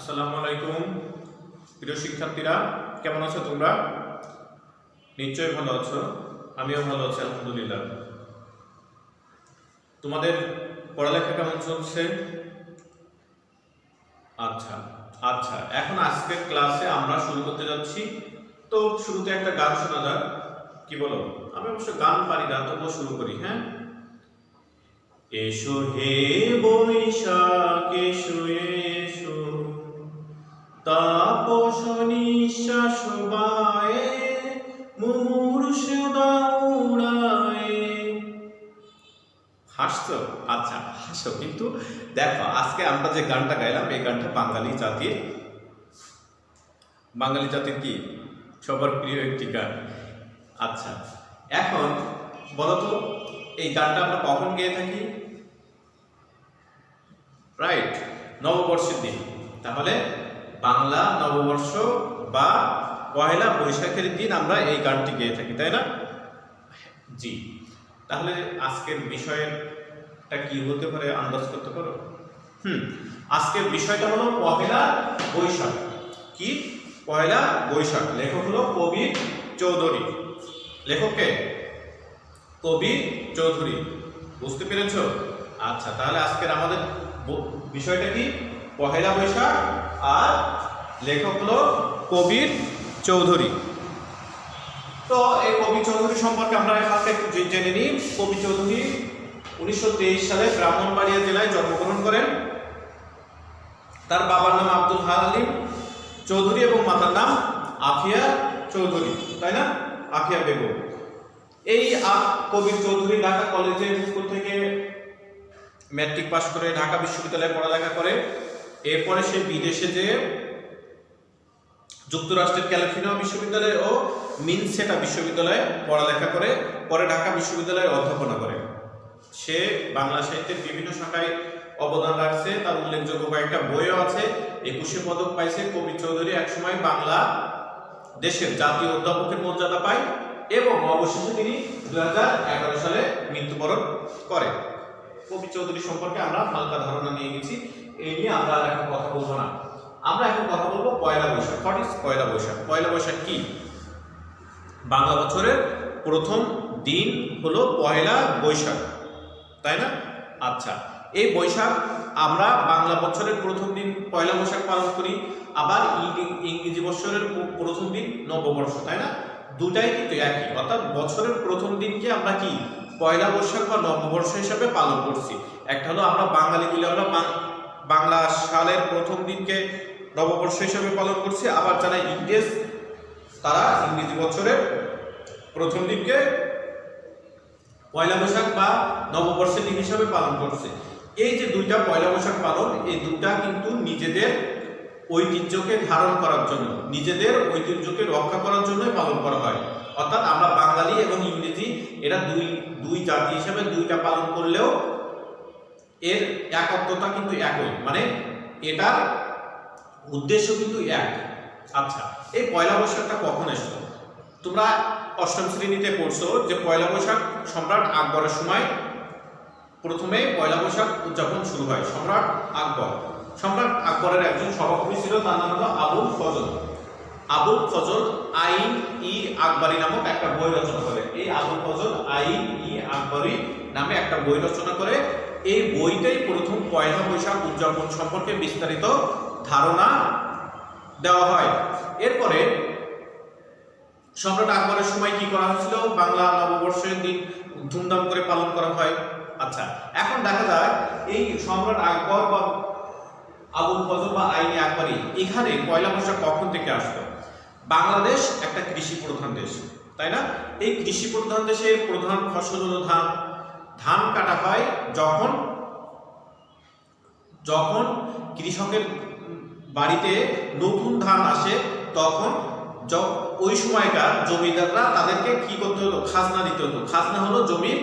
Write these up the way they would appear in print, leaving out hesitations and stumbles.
আসসালামু আলাইকুম প্রিয় শিক্ষার্থীরা, কেমন আছো তোমরা? নিশ্চয়ই ভালো আছো। আমিও ভালো আছি আলহামদুলিল্লাহ। তোমাদের পড়ালেখা কেমন চলছে? আচ্ছা আচ্ছা, এখন আজকের ক্লাসে আমরা শুরু করতে যাচ্ছি। তো শুরুতে একটা গান শোনা যাক, কি বলো? আমি অবশ্য গান পারি না, তবুও শুরু করি। হ্যাঁ, এসো হে বৈশাখ এসো এসো, তাপস নিঃশ্বাস বায়ে মুমূর্ষ দাউড়ায়ে। হাসছো? আচ্ছা হাসো, কিন্তু দেখো আজকে আমরা যে গানটা গাইলাম এই গানটা বাঙালি জাতির কি সবার প্রিয় একটি গান। আচ্ছা, এখন বলতো এই গানটা আমরা কখন গেয়ে থাকি? রাইট, নববর্ষের দিন। তাহলে বাংলা নববর্ষ বা পহেলা বৈশাখের দিন আমরা এই গানটি গেয়ে থাকি, তাই না? জি। তাহলে আজকের বিষয়টা কি হতে পারে আন্দাজ করতে পারো? আজকের বিষয়টা হলো পহেলা বৈশাখ। কি? পহেলা বৈশাখ। লেখক হলো কবির চৌধুরী। লেখককে কবির চৌধুরী। বুঝতে পেরেছো? আচ্ছা, তাহলে আজকের আমাদের বিষয়টা কি? পহেলা বৈশাখ, আর লেখক হলো কবির চৌধুরী। তো এই কবি চৌধুরী সম্পর্কে আমরা হালকা একটু জেনে নিই। কবি চৌধুরী 1923 সালে ব্রাহ্মণবাড়িয়া জেলায় জন্মগ্রহণ করেন। তার বাবার নাম আব্দুল হালিম চৌধুরী এবং মাতার নাম আফিয়া চৌধুরী, তাই না? আফিয়া বেগম। এই কবির চৌধুরী ঢাকা কলেজের স্কুল থেকে ম্যাট্রিক পাশ করে ঢাকা বিশ্ববিদ্যালয়ে পড়ালেখা করে। এরপরে সে বিদেশে যেয়ে যুক্তরাষ্ট্রের ক্যালিফোর্নিয়া বিশ্ববিদ্যালয়ে ও মিনসেটা বিশ্ববিদ্যালয়ে পড়ালেখা করে, পরে ঢাকা বিশ্ববিদ্যালয়ে অধ্যাপনা করে। সে বাংলা সাহিত্যের বিভিন্ন শাখায় অবদান রাখছে। তার উল্লেখযোগ্য কয়েকটা বইও আছে। 21 পদক পাইছে। কবি চৌধুরী একসময় বাংলা দেশের জাতীয় অধ্যাপকের মর্যাদা পায় এবং অবশেষে তিনি 2011 সালে মৃত্যুবরণ করে। কবি চৌধুরী সম্পর্কে আমরা হালকা ধারণা নিয়ে গেছি, এই নিয়ে আমরা এখন কথা বলবো না। আমরা এখন কথা বলবো পয়লা বৈশাখ। হোয়াট ইজ পয়লা বৈশাখ? পয়লা বৈশাখ কি? বাংলা বছরের প্রথম দিন হলো পয়লা বৈশাখ, তাই না? আচ্ছা, এই বৈশাখ আমরা বাংলা বছরের প্রথম দিন পয়লা বৈশাখ পালন করি, আবার ইংরেজি বছরের প্রথম দিন নববর্ষ, তাই না? দুটাই কিন্তু একই, অর্থাৎ বছরের প্রথম দিনকে আমরা কি পয়লা বৈশাখ বা নববর্ষ হিসাবে পালন করছি। একটা হলো আমরা বাঙালিগুলি আমরা বাংলা সালের প্রথম দিনকে নববর্ষ হিসাবে পালন করছি, আবার যারা ইংরেজ তারা ইংরেজি বছরের প্রথম দিনকে পয়লা বৈশাখ বা নববর্ষের দিন হিসাবে পালন করছে। এই যে দুইটা পয়লা বৈশাখ পালন, এই দুইটা কিন্তু নিজেদের ঐতিহ্যকে ধারণ করার জন্য, নিজেদের ঐতিহ্যকে রক্ষা করার জন্যই পালন করা হয়। অর্থাৎ আমরা বাঙালি এবং ইংরেজি এরা দুই জাতি হিসাবে দুইটা পালন করলেও এর একত্বতা কিন্তু একই, মানে এটার উদ্দেশ্য কিন্তু এক। আচ্ছা, এই পয়লা বৈশাখটা কখন এসেছিল? তোমরা অষ্টম শ্রেণীতে পড়ছো যে পয়লা বৈশাখ সম্রাট আকবরের সময় প্রথমে পয়লা বৈশাখ উদযাপন শুরু হয়। সম্রাট আকবরের একজন সভাকবি ছিল, তার নাম হলো আবুল ফজল আইন ই আকবরী নামক একটা বই রচনা করে। এই আবুল ফজল আইন ই আকবরী নামে একটা বই রচনা করে। এই বইটাই প্রথম পয়লা বৈশাখ উদযাপন সম্পর্কে বিস্তারিত ধারণা দেওয়া হয়। এরপরে সম্রাট আকবরের সময় কি করা হয়েছিল? বাংলা নববর্ষের দিন ধুমধাম করে পালন করা হয়। আচ্ছা, এখন দেখা যায় এই সম্রাট আকবর বা আবুল ফজল বা আইনি আকবরী এখানে পয়লা বৈশাখ কখন থেকে আসলো? বাংলাদেশ একটা কৃষি প্রধান দেশ, তাই না? এই কৃষি প্রধান দেশের প্রধান ফসল হলো ধান। ধান কাটা হয় যখন কৃষকের বাড়িতে নতুন ধান আসে, তখন ওই সময়কার জমিদাররা তাদেরকে কি করতে হতো? খাজনা দিতে হতো। খাজনা হলো জমির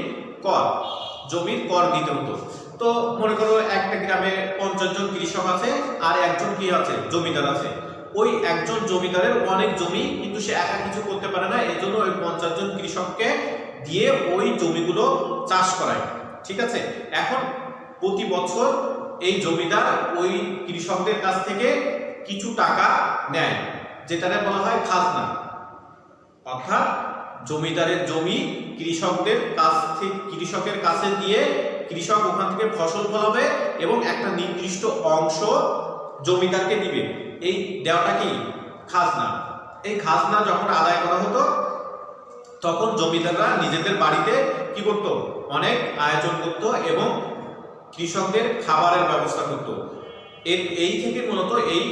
কর দিতে হতো। তো মনে করো একটা গ্রামে 50 জন কৃষক আছে আর একজন কি আছে? জমিদার আছে। ওই একজন জমিদারের অনেক জমি, কিন্তু সে একা কিছু করতে পারে না, এই জন্য ওই 50 জন কৃষককে দিয়ে ওই জমিগুলো চাষ করায়। ঠিক আছে? এখন প্রতি বছর এই জমিদার ওই কৃষকদের কাছ থেকে কিছু টাকা নেয়, যেটাকে বলা হয় খাজনা। অর্থাৎ জমিদারের জমি কৃষকের কাছে দিয়ে কৃষক ওখান থেকে ফসল ফলাবে এবং একটা নির্দিষ্ট অংশ জমিদারকে দিবে। এই দেওয়াটা কি খাজনা। এই খাজনা যখন আদায় করা হতো তখন জমিদাররা নিজেদের বাড়িতে কি করত, অনেক আয়োজন করত এবং কৃষকদের খাবারের ব্যবস্থা করত। এই থেকে মূলত এই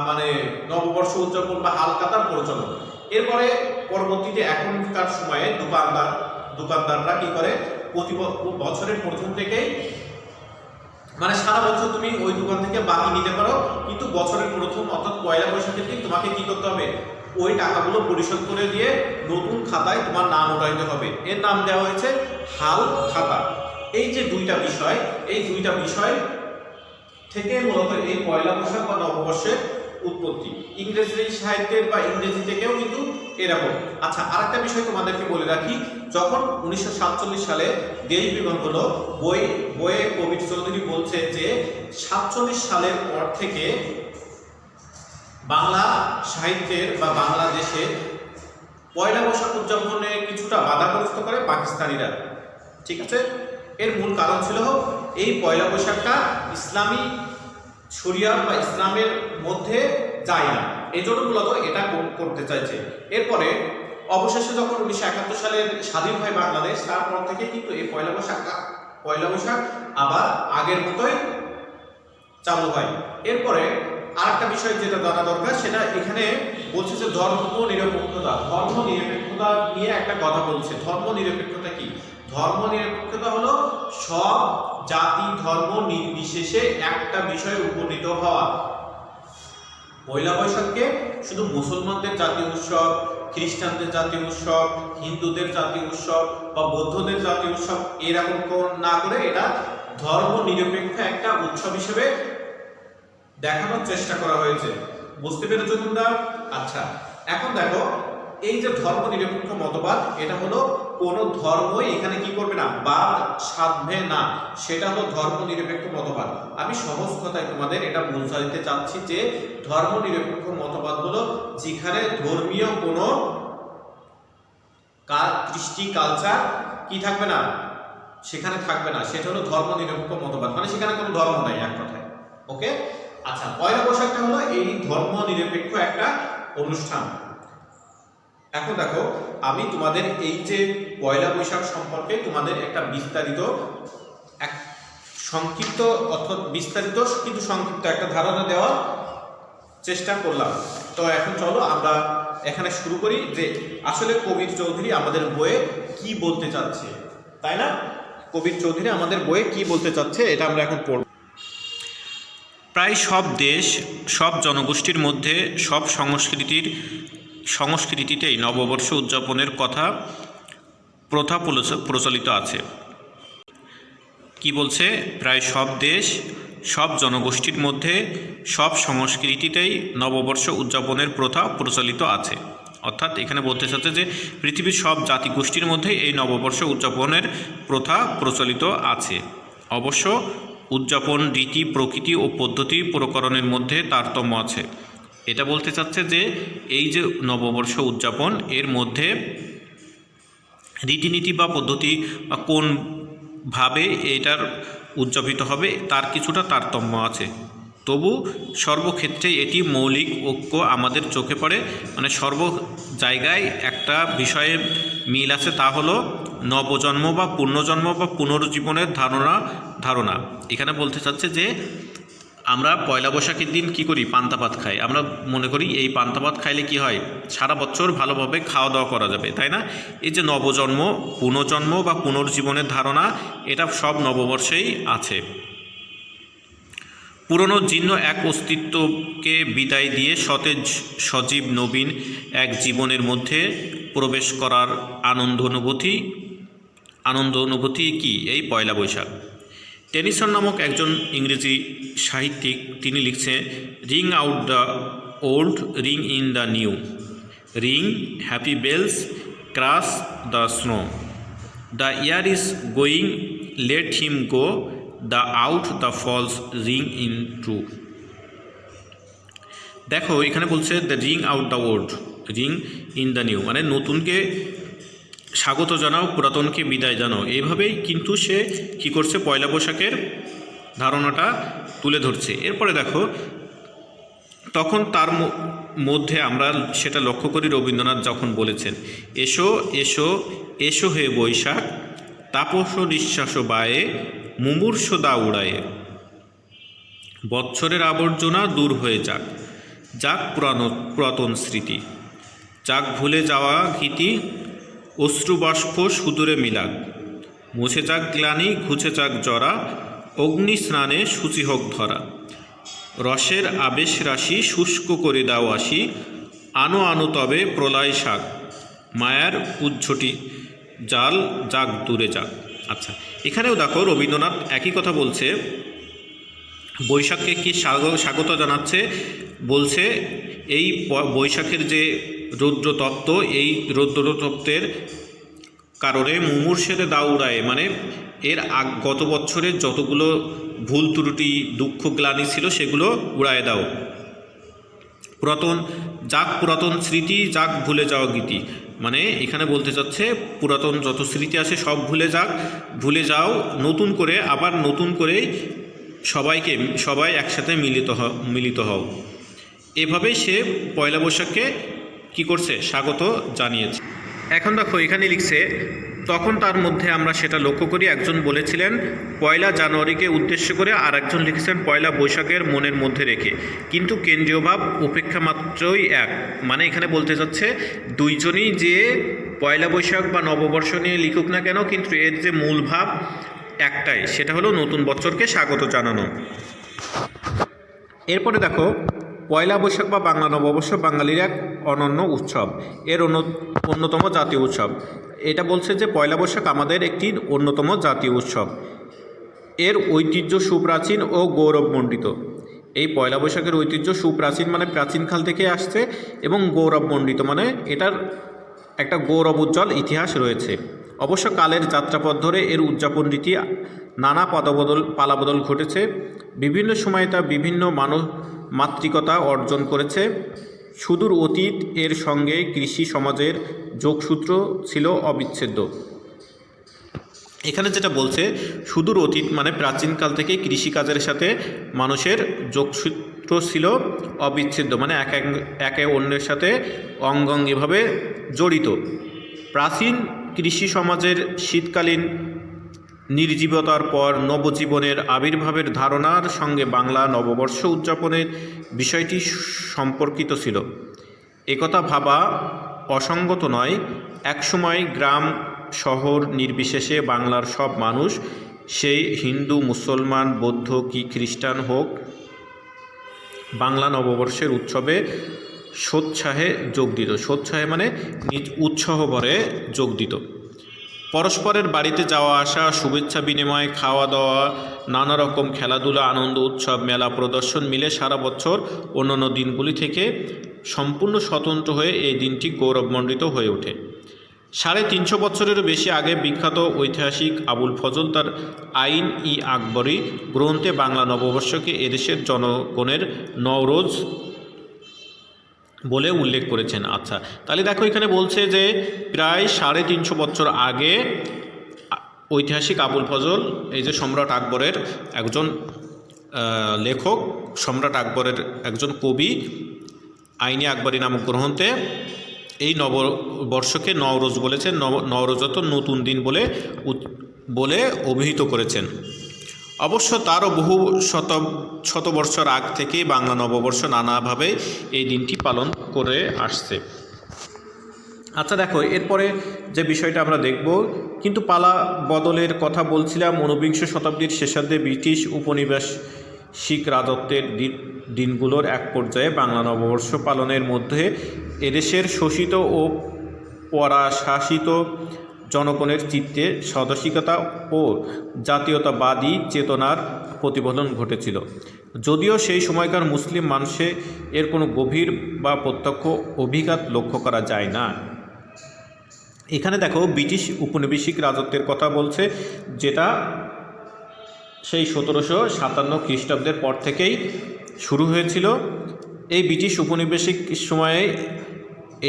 মানে নববর্ষ উদযাপন বা হালখাতার প্রচলন। এরপরে পরবর্তীতে এখনকার সময়ে দোকানদাররা কি করে, প্রতি বছরের প্রথম থেকেই মানে সারা বছর তুমি ওই দোকান থেকে বাকি নিতে পারো, কিন্তু বছরের প্রথম অর্থাৎ পয়লা বৈশাখের দিন তোমাকে কি করতে হবে, ওই টাকাগুলো পরিশোধ করে দিয়ে নতুন খাতায় তোমার নাম ওঠাইতে হবে। এর নাম দেওয়া হয়েছে হাল খাতা। এই যে দুইটা বিষয়, এই দুইটা বিষয় থেকে মূলত এই পয়লা বৈশাখ বা নববর্ষের উৎপত্তি। ইংরেজি সাহিত্যের বা ইংরেজি থেকেও কিন্তু এরকম। আচ্ছা, আরেকটা বিষয় তোমাদেরকে বলে রাখি, যখন 1947 সালে দেশ বিভাগ হলো, বইয়ে কবির চৌধুরী বলছে যে 47 সালের পর থেকে বাংলা সাহিত্যের বা বাংলাদেশে পয়লা বৈশাখ উদযাপনে কিছুটা বাধাগ্রস্ত করে পাকিস্তানিরা। ঠিক আছে, এর মূল কারণ ছিল এই পয়লা বৈশাখটা ইসলামী শরিয়া বা ইসলামের মধ্যে যায় না, এই জন্য মূলত এটা করতে চাইছে। এরপরে অবশেষে যখন 1971 সালের স্বাধীন হয় বাংলাদেশ, তারপর থেকে কিন্তু এই পয়লা বৈশাখ আবার আগের মতোই চালু হয়। এরপরে আরেকটা বিষয় যেটা জানা দরকার, সেটা এখানে বলছে যে ধর্ম নিরপেক্ষতা নিয়ে একটা কথা বলছে। ধর্ম নিরপেক্ষতা কি? ধর্ম নিরপেক্ষতা হলো সব জাতি ধর্ম নির্বিশেষে একটা বিষয়ে উপনীত হওয়া। পয়লা বৈশাখকে শুধু মুসলমানদের জাতীয় উৎসব, খ্রিস্টানদের জাতীয় উৎসব, হিন্দুদের জাতীয় উৎসব বা বৌদ্ধদের জাতীয় উৎসব এরকম না করে এটা ধর্ম নিরপেক্ষ একটা উৎসব হিসেবে দেখানোর চেষ্টা করা হয়েছে। বুঝতে পেরেছো তোমরা? আচ্ছা, এখন দেখো এই যে ধর্ম নিরপেক্ষ মতবাদ, এটা হলো কোন ধর্মই এখানে কি করবে না, বাদ সাধবে না, সেটা হলো ধর্ম নিরপেক্ষ মতবাদ। আমি সহজ কথায় তোমাদের এটা বোঝাতে চাচ্ছি যে ধর্ম নিরপেক্ষ মতবাদ হলো যেখানে ধর্মীয় কোনো কৃষ্টি কালচার কি থাকবে না, সেখানে থাকবে না, সেটা হলো ধর্ম নিরপেক্ষ মতবাদ, মানে সেখানে কোনো ধর্ম নাই এক কথায়। ওকে, আচ্ছা, পয়লা বৈশাখটা হলো এই ধর্ম নিরপেক্ষ একটা অনুষ্ঠান। এখন দেখো, আমি তোমাদের এই যে পয়লা বৈশাখ সম্পর্কে তোমাদের একটা বিস্তারিত সংক্ষিপ্ত অর্থাৎ বিস্তারিত কিন্তু সংক্ষিপ্ত একটা ধারণা দেওয়ার চেষ্টা করলাম। তো এখন চলো আমরা এখানে শুরু করি যে আসলে কবির চৌধুরী আমাদের বইয়ে কি বলতে চাচ্ছে, তাই না? কবির চৌধুরী আমাদের বইয়ে কি বলতে চাচ্ছে এটা আমরা এখন পড়ব। প্রায় সব দেশ, সব জনগোষ্ঠীর মধ্যে, সব সংস্কৃতিতেই নববর্ষ উদযাপনের প্রথা প্রচলিত আছে। কি বলছে? প্রায় সব দেশ, সব জনগোষ্ঠীর মধ্যে, সব সংস্কৃতিতেই নববর্ষ উদযাপনের প্রথা প্রচলিত আছে। অর্থাৎ এখানে বলতে চাচ্ছে যে পৃথিবীর সব জাতিগোষ্ঠীর মধ্যে এই নববর্ষ উদযাপনের প্রথা প্রচলিত আছে। অবশ্য উদযাপন রীতি, প্রকৃতি ও পদ্ধতি প্রকরণের মধ্যে তারতম্য আছে। এটা বলতে চাচ্ছে যে এই যে নববর্ষ উদযাপন, এর মধ্যে রীতিনীতি বা পদ্ধতি বা কোনভাবে এটার উদযাপিত হবে তার কিছুটা তারতম্য আছে। তবু সর্বক্ষেত্রে এটি মৌলিক ঐক্য আমাদের চোখে পড়ে, মানে সর্ব জায়গায় একটা বিষয়ে মিল আছে, তা হলো নবজন্ম বা পুনর্জন্ম বা পুনর্জীবনের ধারণা। এখানে বলতে চাচ্ছে যে আমরা পয়লা বৈশাখের দিন কি করি, পান্তা ভাত খাই। আমরা মনে করি এই পান্তা ভাত খাইলে কি হয়, সারা বছর ভালোভাবে খাওয়া দাওয়া করা যাবে, তাই না? এই যে নবজন্ম, পুনর্জন্ম বা পুনর্জীবনের ধারণা, এটা সব নববর্ষেই আছে। পুরনো জীর্ণ এক অস্তিত্বকে বিদায় দিয়ে সতেজ সজীব নবীন এক জীবনের মধ্যে প্রবেশ করার আনন্দ অনুভূতি কি এই পয়লা বৈশাখ। টেনিসন নামক একজন ইংরেজি সাহিত্যিক, তিনি লিখছেন, ring out the old, ring in the new, ring happy bells, across the snow, the year is going, let him go, the out the false, ring in true. দেখো এখানে বলছে the ring out the old, ring in the new, মানে নতুনকে স্বাগত জানাও, পুরাতনকে বিদায় জানাও। এইভাবেই কিন্তু সে কি করছে, পয়লা বৈশাখের ধারণাটা তুলে ধরছে। এরপরে দেখো তখন তার মধ্যে আমরা সেটা লক্ষ্য করি রবীন্দ্রনাথ যখন বলেছেন, এসো এসো এসো হে বৈশাখ, তাপস নিঃশ্বাস বায়ে, মুমূর্ষ দা উড়ায়ে, বৎসরের আবর্জনা দূর হয়ে যাক, যাক পুরাতন স্মৃতি, যাক ভুলে যাওয়া ভীতি, অশ্রুবাষ্প সুদূরে মিলাক, মুছে যাক গ্লানি, ঘুচে যাক জরা, অগ্নি স্নানে সূচি হোক ধরা, রসের আবেশ রাশি শুষ্ক করে দাও আসি, আনো আনো তবে প্রলয় শাক, মায়ার উজ্ঝটি জাল যাক দূরে যাক। আচ্ছা, এখানেও দেখো রবীন্দ্রনাথ একই কথা বলছে, বৈশাখকে কি স্বাগত জানাচ্ছে, বলছে এই বৈশাখের যে রৌদ্রতত্ত্ব, এই রৌদ্রতত্ত্বের কারণে মুমূর্ষের দাও উড়ায়, মানে এর গত বছরের যতগুলো ভুল ত্রুটি দুঃখ গ্লানি ছিল সেগুলো উড়ায় দাও, পুরাতন স্মৃতি যাক ভুলে যাওয়া গীতি, মানে এখানে বলতে চাচ্ছে পুরাতন যত স্মৃতি আছে সব ভুলে যাও, নতুন করে আবার নতুন করে সবাই একসাথে মিলিত হও। এভাবেই সে পয়লা বৈশাখকে কি করছে, স্বাগত জানিয়েছে। এখন দেখো এখানে লিখছে, তখন তার মধ্যে আমরা সেটা লক্ষ্য করি, একজন বলেছিলেন পয়লা জানুয়ারিকে উদ্দেশ্য করে, আর একজন লিখেছেন পয়লা বৈশাখের মনের মধ্যে রেখে, কিন্তু কেন্দ্রীয় ভাব উপেক্ষা মাত্রই এক, মানে এখানে বলতে চাচ্ছে দুইজনই যে পয়লা বৈশাখ বা নববর্ষ নিয়ে লিখুক না কেন, কিন্তু এর যে মূল ভাব একটাই, সেটা হলো নতুন বছরকে স্বাগত জানানো। এরপরে দেখো পয়লা বৈশাখ বা বাংলা নববর্ষ বাঙালির এক অনন্য উৎসব, এর অন্যতম জাতীয় উৎসব। এটা বলছে যে পয়লা বৈশাখ আমাদের একটি অন্যতম জাতীয় উৎসব, এর ঐতিহ্য সুপ্রাচীন ও গৌরবমণ্ডিত। এই পয়লা বৈশাখের ঐতিহ্য সুপ্রাচীন মানে প্রাচীনকাল থেকে আসছে, এবং গৌরবমণ্ডিত মানে এটার একটা গৌরব উজ্জ্বল ইতিহাস রয়েছে। অবশ্য কালের যাত্রাপথ ধরে এর উদযাপন রীতি নানা পালাবদল ঘটেছে, বিভিন্ন সময়ে তা বিভিন্ন মাতৃকতা অর্জন করেছে। সুদূর অতীত এর সঙ্গে কৃষি সমাজের যোগসূত্র ছিল অবিচ্ছেদ্য। এখানে যেটা বলছে সুদূর অতীত মানে প্রাচীনকাল থেকে কৃষিকাজের সাথে মানুষের যোগসূত্র ছিল অবিচ্ছেদ্য, মানে একে অন্যের সাথে অঙ্গাঙ্গিভাবে জড়িত। প্রাচীন কৃষি সমাজের শীতকালীন নির্জীবতার পর নবজীবনের আবির্ভাবের ধারণার সঙ্গে বাংলা নববর্ষ উদযাপনের বিষয়টি সম্পর্কিত ছিল। একথা ভাবা অসঙ্গত নয়। একসময় গ্রাম শহর নির্বিশেষে বাংলার সব মানুষ, সেই হিন্দু মুসলমান বৌদ্ধ কি খ্রিস্টান হোক, বাংলা নববর্ষের উৎসবে সোৎসাহে যোগ দিত। সোৎসাহে মানে নিজ উৎসাহ ভরে যোগ দিত। পরস্পরের বাড়িতে যাওয়া আসা, শুভেচ্ছা বিনিময়, খাওয়া দাওয়া, নানা রকম খেলাধুলা, আনন্দ উৎসব, মেলা প্রদর্শন মিলে সারা বছর অন্যান্য দিনগুলি থেকে সম্পূর্ণ স্বতন্ত্র হয়ে এই দিনটি গৌরবমণ্ডিত হয়ে ওঠে। 350 বছরেরও বেশি আগে বিখ্যাত ঐতিহাসিক আবুল ফজল তার আইন ই আকবরী গ্রন্থে বাংলা নববর্ষকে এদেশের জনগণের নওরোজ বলে উল্লেখ করেছেন। আচ্ছা, তাহলে দেখো এখানে বলছে যে প্রায় 350 বছর আগে ঐতিহাসিক আবুল ফজল, এই যে সম্রাট আকবরের একজন লেখক, সম্রাট আকবরের একজন কবি, আইনি আকবরী নামক গ্রন্থে এই নববর্ষকে নওরোজ বলেছেন। নওরোজত নতুন দিন বলে অভিহিত করেছেন। অবশ্য তারও বহু শতবর্ষর আগ থেকে বাংলা নববর্ষ নানাভাবে এই দিনটি পালন করে আসছে। আচ্ছা দেখো, এরপরে যে বিষয়টা আমরা দেখব, কিন্তু পালা বদলের কথা বলছিলাম। 19বিংশ শতাব্দীর শেষার্ধে ব্রিটিশ উপনিবেশিক রাজত্বের দিনগুলোর এক পর্যায়ে বাংলা নববর্ষ পালনের মধ্যে এদেশের শোষিত ও পরাশাসিত জনগণের চিত্তে স্বদেশিকতা ও জাতীয়তাবাদী চেতনার প্রতিফলন ঘটেছিল। যদিও সেই সময়কার মুসলিম মানুষে এর কোনো গভীর বা প্রত্যক্ষ অভিঘাত লক্ষ্য করা যায় না। এখানে দেখো ব্রিটিশ উপনিবেশিক রাজত্বের কথা বলছে, যেটা সেই 1757 খ্রিস্টাব্দের পর থেকেই শুরু হয়েছিল, এই ব্রিটিশ উপনিবেশিক সময়ে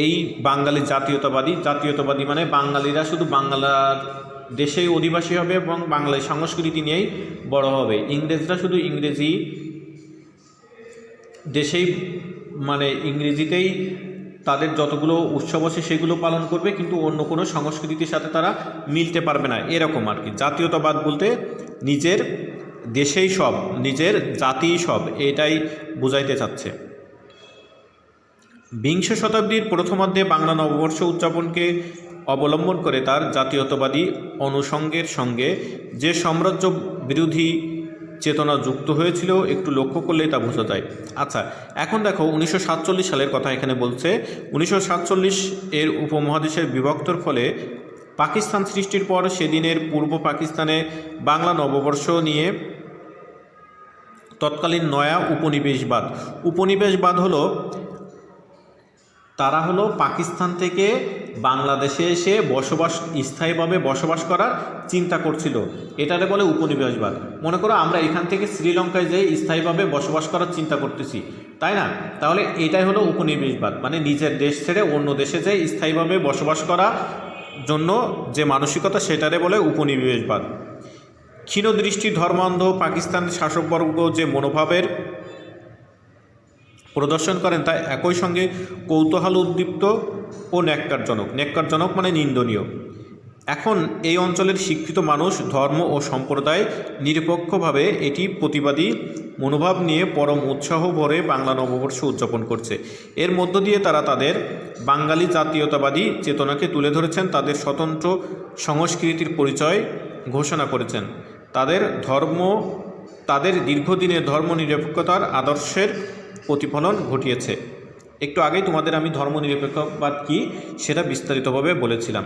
এই বাঙালি জাতীয়তাবাদী মানে বাঙালিরা শুধু বাংলার দেশেই অধিবাসী হবে এবং বাংলার সংস্কৃতি নিয়েই বড় হবে, ইংরেজরা শুধু ইংরেজি দেশেই মানে ইংরেজিতেই তাদের যতগুলো উৎসব আছে সেগুলো পালন করবে, কিন্তু অন্য কোনো সংস্কৃতির সাথে তারা মিলতে পারবে না, এরকম আর কি। জাতীয়তাবাদ বলতে নিজের দেশেই সব, নিজের জাতিই সব, এটাই বোঝাইতে চাচ্ছে। বিংশ শতাব্দীর প্রথমার্ধে বাংলা নববর্ষ উদযাপনকে অবলম্বন করে তার জাতীয়তাবাদী অনুষঙ্গের সঙ্গে যে সাম্রাজ্য বিরোধী চেতনা যুক্ত হয়েছিল একটু লক্ষ্য করলেই তা বোঝা যায়। আচ্ছা, এখন দেখো 1947 সালের কথা এখানে বলছে। 1947 এর উপমহাদেশের বিভক্তর ফলে পাকিস্তান সৃষ্টির পর সেদিনের পূর্ব পাকিস্তানে বাংলা নববর্ষ নিয়ে তৎকালীন নয়া উপনিবেশবাদ হলো, তারা হলো পাকিস্তান থেকে বাংলাদেশে এসে স্থায়ীভাবে বসবাস করার চিন্তা করছিল, এটারে বলে উপনিবেশবাদ। মনে করো আমরা এখান থেকে শ্রীলঙ্কায় যেয়ে স্থায়ীভাবে বসবাস করার চিন্তা করতেছি, তাই না? তাহলে এটাই হলো উপনিবেশবাদ, মানে নিজের দেশ ছেড়ে অন্য দেশে যেয়ে স্থায়ীভাবে বসবাস করার জন্য যে মানসিকতা, সেটারে বলে উপনিবেশবাদ। ক্ষীণদৃষ্টি ধর্মান্ধ পাকিস্তানের শাসকবর্গ যে মনোভাবের প্রদর্শন করেন তা একই সঙ্গে কৌতূহল উদ্দীপ্ত ও ন্যাক্কারজনক মানে নিন্দনীয়। এখন এই অঞ্চলের শিক্ষিত মানুষ ধর্ম ও সম্প্রদায় নিরপেক্ষভাবে এটি প্রতিবাদী মনোভাব নিয়ে পরম উৎসাহ ভরে বাংলা নববর্ষ উদযাপন করছে। এর মধ্য দিয়ে তারা তাদের বাঙালি জাতীয়তাবাদী চেতনাকে তুলে ধরেছেন, তাদের স্বতন্ত্র সংস্কৃতির পরিচয় ঘোষণা করেছেন, তাদের দীর্ঘদিনের ধর্মনিরপেক্ষতার আদর্শের প্রতিফলন ঘটিয়েছে। একটু আগেই তোমাদের আমি ধর্মনিরপেক্ষবাদ কী সেটা বিস্তারিতভাবে বলেছিলাম।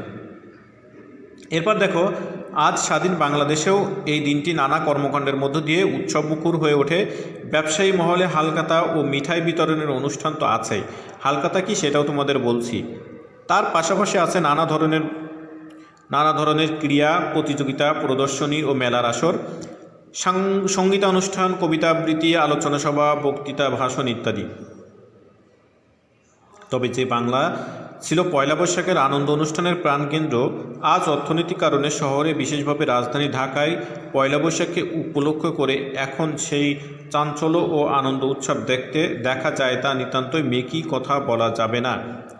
এরপর দেখো, আজ স্বাধীন বাংলাদেশেও এই দিনটি নানা কর্মকাণ্ডের মধ্য দিয়ে উৎসবমুখর হয়ে ওঠে। ব্যবসায়ী মহলে হালখাতা ও মিঠাই বিতরণের অনুষ্ঠান তো আছেই, হালখাতা কি সেটাও তোমাদের বলছি। তার পাশাপাশি আছে নানা ধরনের ক্রীড়া প্রতিযোগিতা, প্রদর্শনী ও মেলার আসর, সঙ্গীতানুষ্ঠান, কবিতা আবৃত্তি, আলোচনা সভা, বক্তৃতা, ভাষণ ইত্যাদি। তবে যে বাংলা ছিল পয়লা বৈশাখের আনন্দ অনুষ্ঠানের প্রাণকেন্দ্র, আজ অর্থনৈতিক কারণে শহরে, বিশেষভাবে রাজধানী ঢাকায় পয়লা বৈশাখকে উপলক্ষ করে এখন সেই চাঞ্চল্য ও আনন্দ উৎসব দেখা যায় তা নিতান্তই মেকি কথা বলা যাবে না।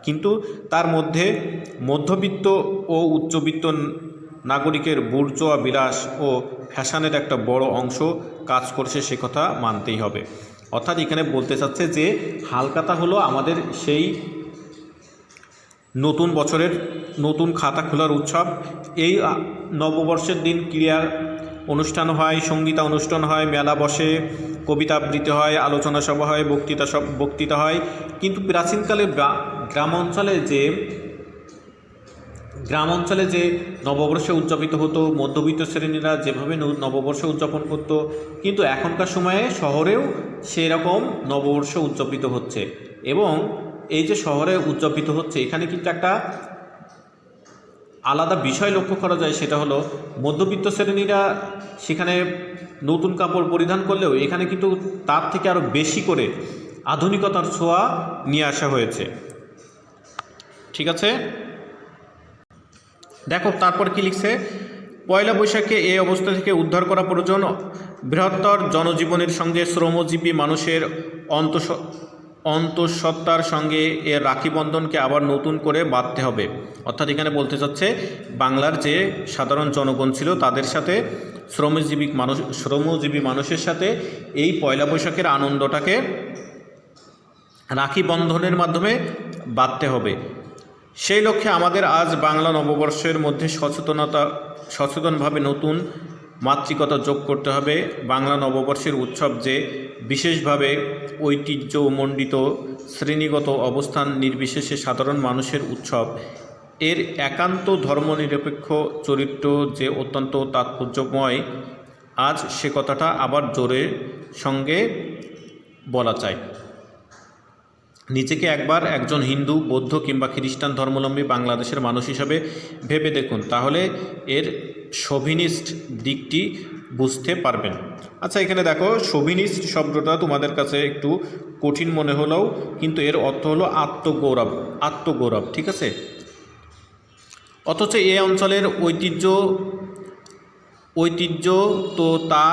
কিন্তু তার মধ্যে মধ্যবিত্ত ও উচ্চবিত্ত নাগরিকের বুর্জোয়া বিলাস ও ফ্যাশনের একটা বড় অংশ কাজ করছে, সে কথা মানতেই হবে। অর্থাৎ এখানে বলতে চাচ্ছে যে হালখাতা হলো আমাদের সেই নতুন বছরের নতুন খাতা খোলার উৎসব। এই নববর্ষের দিন ক্রীড়া অনুষ্ঠান হয়, সঙ্গীতা অনুষ্ঠান হয়, মেলা বসে, কবিতা আবৃত্তি হয়, আলোচনা সভা হয়, বক্তৃতা হয়। কিন্তু প্রাচীনকালে গ্রামাঞ্চলে যে নববর্ষে উদযাপিত হতো, মধ্যবিত্ত শ্রেণীরা যেভাবে নববর্ষ উদযাপন করত, কিন্তু এখনকার সময়ে শহরেও সেরকম নববর্ষ উদযাপিত হচ্ছে। এবং এই যে শহরে উদযাপিত হচ্ছে, এখানে কিন্তু একটা আলাদা বিষয় লক্ষ্য করা যায়, সেটা হলো মধ্যবিত্ত শ্রেণীরা সেখানে নতুন কাপড় পরিধান করলেও এখানে কিন্তু তার থেকে আরও বেশি করে আধুনিকতার ছোঁয়া নিয়ে আসা হয়েছে। ঠিক আছে, দেখো তারপর কি লিখছে, পয়লা বৈশাখে এই অবস্থা থেকে উদ্ধার করা প্রয়োজন। বৃহত্তর জনজীবনের সঙ্গে শ্রমজীবী মানুষের অন্তঃসত্ত্বার সঙ্গে এর রাখি বন্ধনকে আবার নতুন করে বাঁধতে হবে। অর্থাৎ এখানে বলতে চাচ্ছে বাংলার যে সাধারণ জনগণ ছিল তাদের সাথে শ্রমজীবী মানুষের সাথে এই পয়লা বৈশাখের আনন্দটাকে রাখি বন্ধনের মাধ্যমে বাঁধতে হবে। সেই লক্ষ্যে আমাদের আজ বাংলা নববর্ষের মধ্যে সচেতনভাবে নতুন মাতৃকতা যোগ করতে হবে। বাংলা নববর্ষের উৎসব যে বিশেষভাবে ঐতিহ্যমণ্ডিত, শ্রেণীগত অবস্থান নির্বিশেষে সাধারণ মানুষের উৎসব, এর একান্ত ধর্মনিরপেক্ষ চরিত্র যে অত্যন্ত তাৎপর্যময়, আজ সে কথাটা আবার জোরের সঙ্গে বলা চাই। নিজেকে একবার একজন হিন্দু, বৌদ্ধ কিংবা খ্রিস্টান ধর্মাবলম্বী বাংলাদেশের মানুষ হিসাবে ভেবে দেখুন, তাহলে এর শোভিনিস্ট দিকটি বুঝতে পারবেন। আচ্ছা, এখানে দেখো শোভিনিস্ট শব্দটা তোমাদের কাছে একটু কঠিন মনে হলেও কিন্তু এর অর্থ হলো আত্মগৌরব, আত্মগৌরব, ঠিক আছে। অথচ এই অঞ্চলের ঐতিহ্য তো তা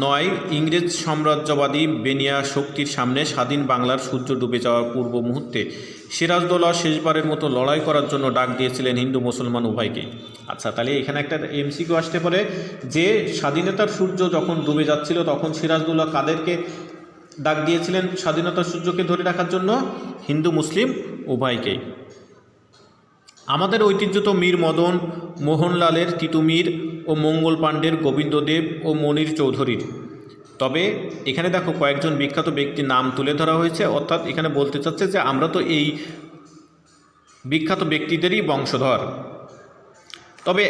নয়। ইংরেজ সাম্রাজ্যবাদী বেনিয়া শক্তির সামনে স্বাধীন বাংলার সূর্য ডুবে যাওয়ার পূর্ব মুহূর্তে সিরাজদৌল্লা শেষবারের মতো লড়াই করার জন্য ডাক দিয়েছিলেন হিন্দু মুসলমান উভয়কে। আচ্ছা, তাহলে এখানে একটা এমসিকিউ আসতে পারে যে স্বাধীনতার সূর্য যখন ডুবে যাচ্ছিল তখন সিরাজদৌল্লা কাদেরকে ডাক দিয়েছিলেন স্বাধীনতার সূর্যকে ধরে রাখার জন্য? হিন্দু মুসলিম উভয়কেই। আমাদের ঐতিহ্য তো মীর মদন মোহনলালের, তিতুমির ও মঙ্গল পাণ্ডের, গোবিন্দদেব ও মনির চৌধুরীর। তবে এখানে দেখো কয়েকজন বিখ্যাত ব্যক্তির নাম তুলে ধরা হয়েছে, অর্থাৎ এখানে বলতে চাচ্ছে যে আমরা তো এই বিখ্যাত ব্যক্তিদেরই বংশধর। তবে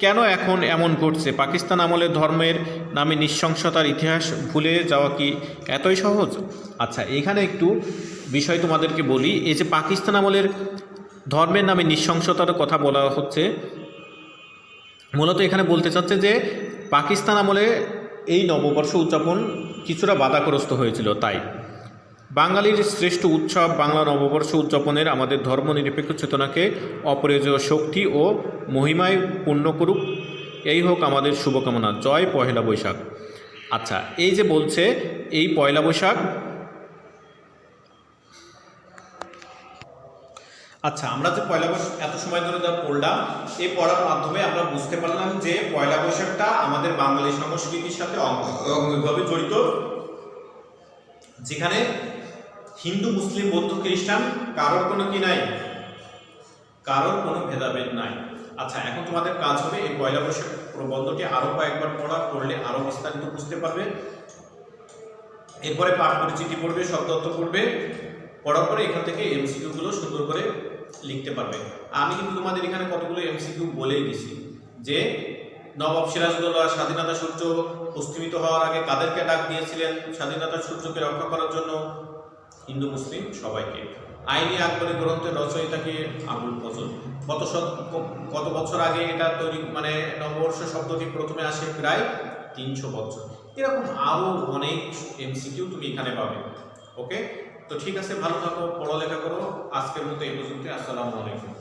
কেন এখন এমন ঘটছে? পাকিস্তান আমলের ধর্মের নামে নৃশংসতার ইতিহাস ভুলে যাওয়া কি এতই সহজ? আচ্ছা, এখানে একটু বিষয় তোমাদেরকে বলি। এই যে পাকিস্তান আমলের ধর্মের নামে নৃশংসতার কথা বলা হচ্ছে, মূলত এখানে বলতে চাচ্ছে যে পাকিস্তান আমলে এই নববর্ষ উদযাপন কিছুটা বাধাগ্রস্ত হয়েছিল। তাই বাঙালির শ্রেষ্ঠ উৎসব বাংলা নববর্ষ উদযাপনের আমাদের ধর্মনিরপেক্ষ চেতনাকে অপরিজয় শক্তি ও মহিমায় পূর্ণ করুক, এই হোক আমাদের শুভকামনা। জয় পহেলা বৈশাখ। আচ্ছা, এই যে বলছে এই পয়লা বৈশাখ, আচ্ছা আমরা যে পয়লা বৈশাখ এত সময় ধরে যা পড়লাম, এই পড়ার মাধ্যমে আমরা বুঝতে পারলাম যে পয়লা বৈশাখটা আমাদের বাঙালি সংস্কৃতির সাথে অঙ্গভাবে জড়িত, যেখানে হিন্দু মুসলিম বৌদ্ধ খ্রিস্টান কারোর কোনো কি নাই, কারোর কোনো ভেদাভেদ নাই। আচ্ছা, এখন তোমাদের কাজ হবে এই পয়লা বৈশাখ প্রবন্ধটি আরো কয়েকবার পড়লে আরো বিস্তারিত বুঝতে পারবে। এরপরে পাঠ পরিচিতি পড়বে, শব্দ অর্থ পড়বে, পড়ার পরে এখান থেকে এমসিকিউ গুলো সুন্দর করে লিখতে পারবে। আমি কিন্তু তোমাদের এখানে কতগুলো এমসিকিউ বলেই দিছি যে নবাব সিরাজদৌল্লা স্বাধীনতা সূর্য অস্তমিত হওয়ার আগে কাদেরকে ডাক দিয়েছিলেন স্বাধীনতার সূর্যকে রক্ষা করার জন্য? হিন্দু মুসলিম সবাইকে। আইনি আকবরী গ্রন্থের রচয়িতাকে আবুল ফজল। কত বছর আগে এটা তৈরি, মানে নববর্ষ শব্দটি প্রথমে আসে? প্রায় 300 বছর। এরকম আরো অনেক এমসিকিউ তুমি এখানে পাবে। ওকে, তো ঠিক আছে, ভালো থাকো, পড়ালেখা করো। আজকের মতো এই পর্যন্ত। আসসালামু আলাইকুম।